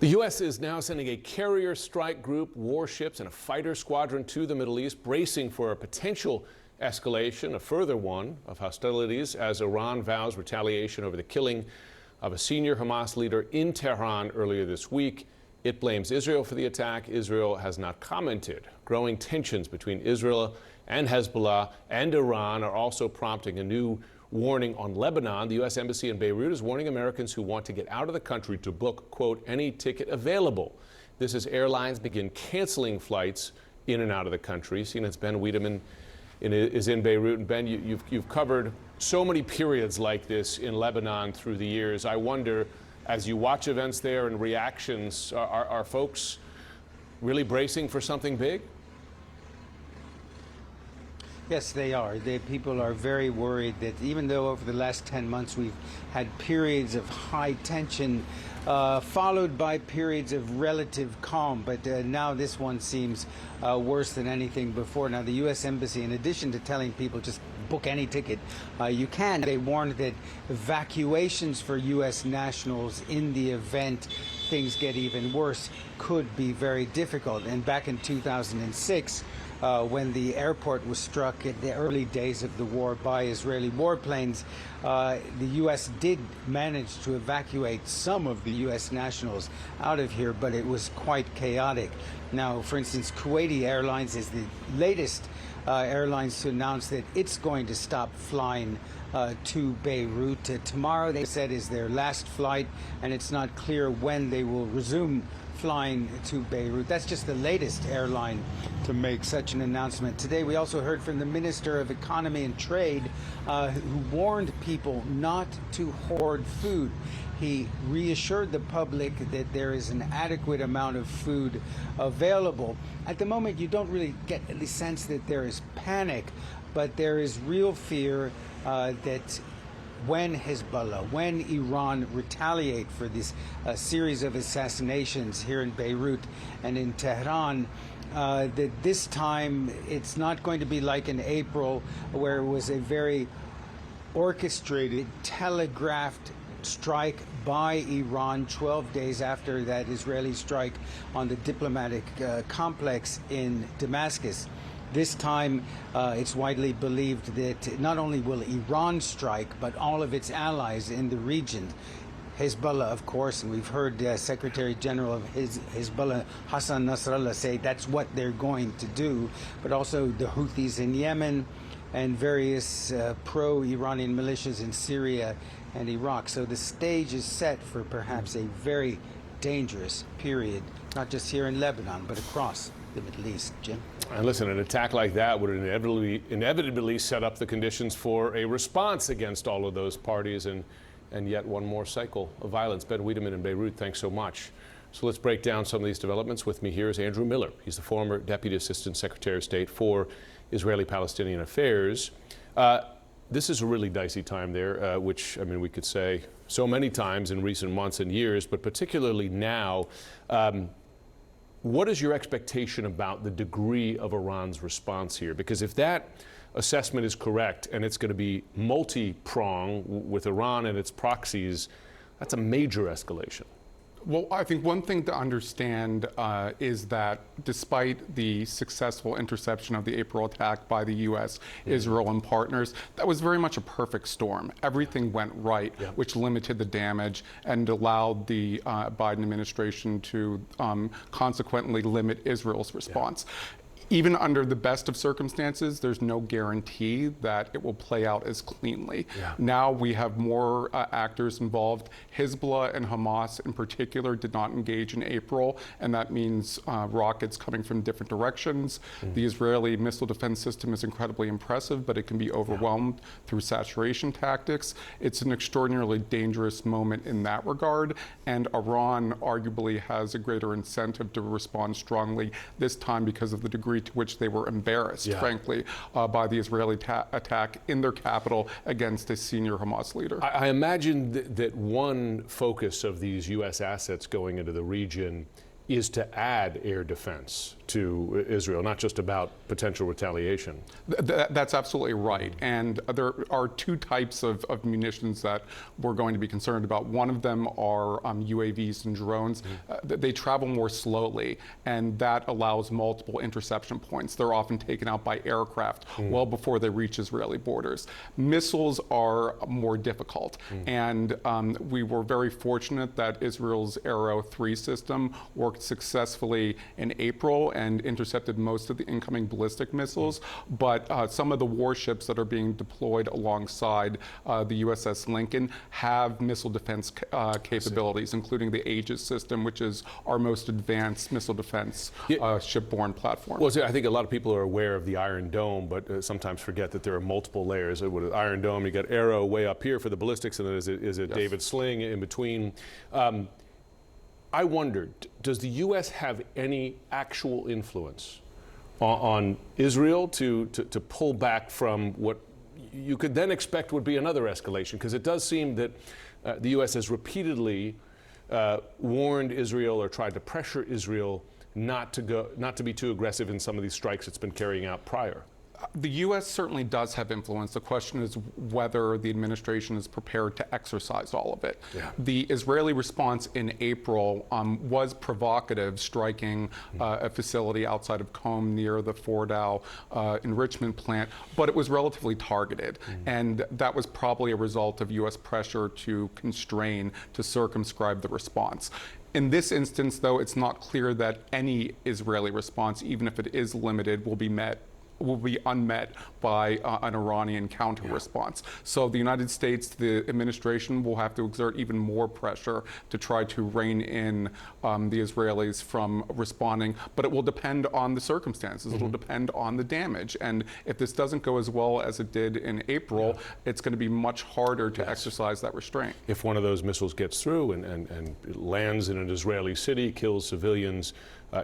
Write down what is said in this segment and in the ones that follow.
The U.S. is now sending a carrier strike group, warships, and a fighter squadron to the Middle East, bracing for a potential escalation, a further one, of hostilities as Iran vows retaliation over the killing of a senior Hamas leader in Tehran earlier this week. It blames Israel for the attack. Israel has not commented. Growing tensions between Israel and Hezbollah and Iran are also prompting a new warning on Lebanon. The U.S. Embassy in Beirut is warning Americans who want to get out of the country to book, quote, any ticket available. This as airlines begin canceling flights in and out of the country. CNN's Ben Wiedemann is in Beirut. And Ben, you've covered so many periods like this in Lebanon through the years. I wonder, as you watch events there and reactions, are folks really bracing for something big? Yes, they are. People are very worried that even though over the last 10 months we've had periods of high tension, followed by periods of relative calm, but now this one seems worse than anything before. Now, the U.S. Embassy, in addition to telling people just book any ticket you can, they warned that evacuations for U.S. nationals in the event things get even worse could be very difficult. And back in 2006, when the airport was struck in the early days of the war by Israeli warplanes, the U.S. did manage to evacuate some of the U.S. nationals out of here, but it was quite chaotic. Now, for instance, Kuwaiti Airlines is the latest airlines to announce that it's going to stop flying to Beirut. Tomorrow, they said, is their last flight, and it's not clear when they will resume flying to Beirut. That's just the latest airline to make such an announcement. Today, we also heard from the Minister of Economy and Trade, who warned people not to hoard food. He reassured the public that there is an adequate amount of food available. At the moment, you don't really get the sense that there is panic, but there is real fear that when Hezbollah, when Iran retaliate for this series of assassinations here in Beirut and in Tehran, that this time it's not going to be like in April, where it was a very orchestrated, telegraphed strike by Iran 12 days after that Israeli strike on the diplomatic complex in Damascus. This time, it's widely believed that not only will Iran strike, but all of its allies in the region. Hezbollah, of course, and we've heard Secretary General of Hezbollah, Hassan Nasrallah, say that's what they're going to do, but also the Houthis in Yemen and various pro-Iranian militias in Syria and Iraq. So the stage is set for perhaps a very dangerous period, not just here in Lebanon, but across the Middle East. Jim? And listen, an attack like that would inevitably set up the conditions for a response against all of those parties and yet one more cycle of violence. Ben Wiedemann in Beirut, thanks so much. So let's break down some of these developments. With me here is Andrew Miller. He's the former Deputy Assistant Secretary of State for Israeli-Palestinian Affairs. This is a really dicey time there, which, I mean, we could say so many times in recent months and years, but particularly now. What is your expectation about the degree of Iran's response here? Because if that assessment is correct and it's going to be multi-pronged with Iran and its proxies, that's a major escalation. Well, I think one thing to understand is that despite the successful interception of the April attack by the U.S., Israel, and partners, that was very much a perfect storm. Everything went right, which limited the damage and allowed the Biden administration to consequently limit Israel's response. Even under the best of circumstances, there's no guarantee that it will play out as cleanly. Now we have more actors involved. Hezbollah and Hamas in particular did not engage in April, and that means rockets coming from different directions. The Israeli missile defense system is incredibly impressive, but it can be overwhelmed through saturation tactics. It's an extraordinarily dangerous moment in that regard, and Iran arguably has a greater incentive to respond strongly this time because of the degree to which they were embarrassed, frankly, by the Israeli attack in their capital against a senior Hamas leader. I imagine that one focus of these U.S. assets going into the region is to add air defense to Israel, not just about potential retaliation. That's absolutely right. And there are two types of munitions that we're going to be concerned about. One of them are UAVs and drones. They travel more slowly, and that allows multiple interception points. They're often taken out by aircraft well before they reach Israeli borders. Missiles are more difficult, and we were very fortunate that Israel's Arrow 3 system worked successfully in April and intercepted most of the incoming ballistic missiles, but some of the warships that are being deployed alongside the USS Lincoln have missile defense capabilities, including the Aegis system, which is our most advanced missile defense shipborne platform. Well, see, I think a lot of people are aware of the Iron Dome, but sometimes forget that there are multiple layers. With Iron Dome, you got Arrow way up here for the ballistics, and then is it David Sling in between. I wondered, does the U.S. have any actual influence on Israel to pull back from what you could then expect would be another escalation? Because it does seem that the U.S. has repeatedly warned Israel or tried to pressure Israel not to be too aggressive in some of these strikes it's been carrying out prior. The U.S. certainly does have influence. The question is whether the administration is prepared to exercise all of it. Yeah. The Israeli response in April was provocative, striking a facility outside of Qom near the Fordow enrichment plant, but it was relatively targeted. And that was probably a result of U.S. pressure to constrain, to circumscribe the response. In this instance, though, it's not clear that any Israeli response, even if it is limited, will be unmet by an Iranian counter response. So the United States, the administration, will have to exert even more pressure to try to rein in the Israelis from responding, but it will depend on the circumstances. It'll depend on the damage. And if this doesn't go as well as it did in April, it's going to be much harder to exercise that restraint. If one of those missiles gets through and it lands in an Israeli city, kills civilians,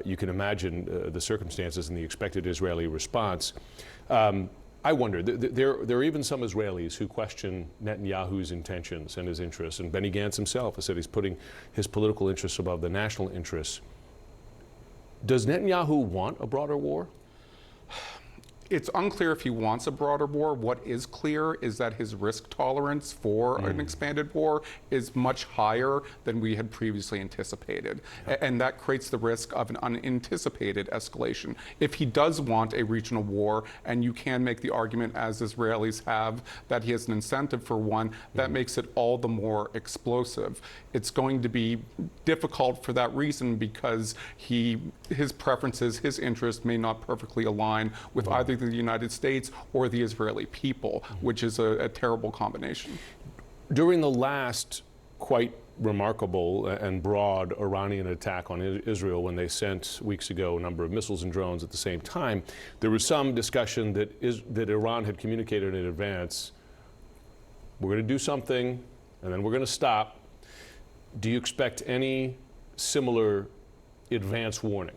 you can imagine the circumstances and the expected Israeli response. I wonder, there are even some Israelis who question Netanyahu's intentions and his interests, and Benny Gantz himself has said he's putting his political interests above the national interests. Does Netanyahu want a broader war? It's unclear if he wants a broader war. What is clear is that his risk tolerance for an expanded war is much higher than we had previously anticipated. And that creates the risk of an unanticipated escalation. If he does want a regional war, and you can make the argument, as Israelis have, that he has an incentive for one, that makes it all the more explosive. It's going to be difficult for that reason because his preferences, his interests may not perfectly align with either the United States or the Israeli people, which is a terrible combination. During the last quite remarkable and broad Iranian attack on Israel, when they sent weeks ago a number of missiles and drones at the same time, there was some discussion that Iran had communicated in advance, we're going to do something and then we're going to stop. Do you expect any similar advance warning?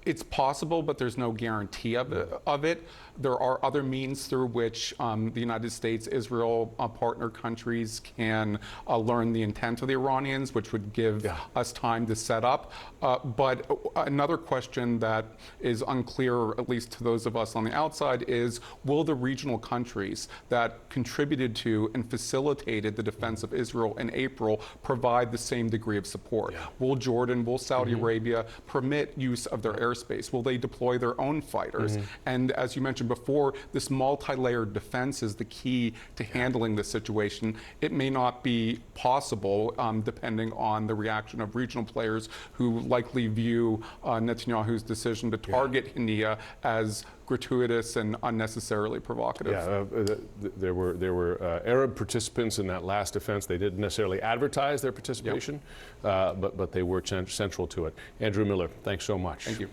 It's possible, but there's no guarantee of it. There are other means through which the United States, Israel, partner countries can learn the intent of the Iranians, which would give us time to set up. But another question that is unclear, at least to those of us on the outside, is will the regional countries that contributed to and facilitated the defense of Israel in April provide the same degree of support? Will Jordan, will Saudi Arabia permit use of their airspace? Will they deploy their own fighters? And as you mentioned before, this multi-layered defense is the key to handling this situation. It may not be possible, depending on the reaction of regional players who likely view Netanyahu's decision to target Hania as gratuitous and unnecessarily provocative. There were Arab participants in that last offense. They didn't necessarily advertise their participation, but they were central to it. Andrew Miller, thanks so much. Thank you.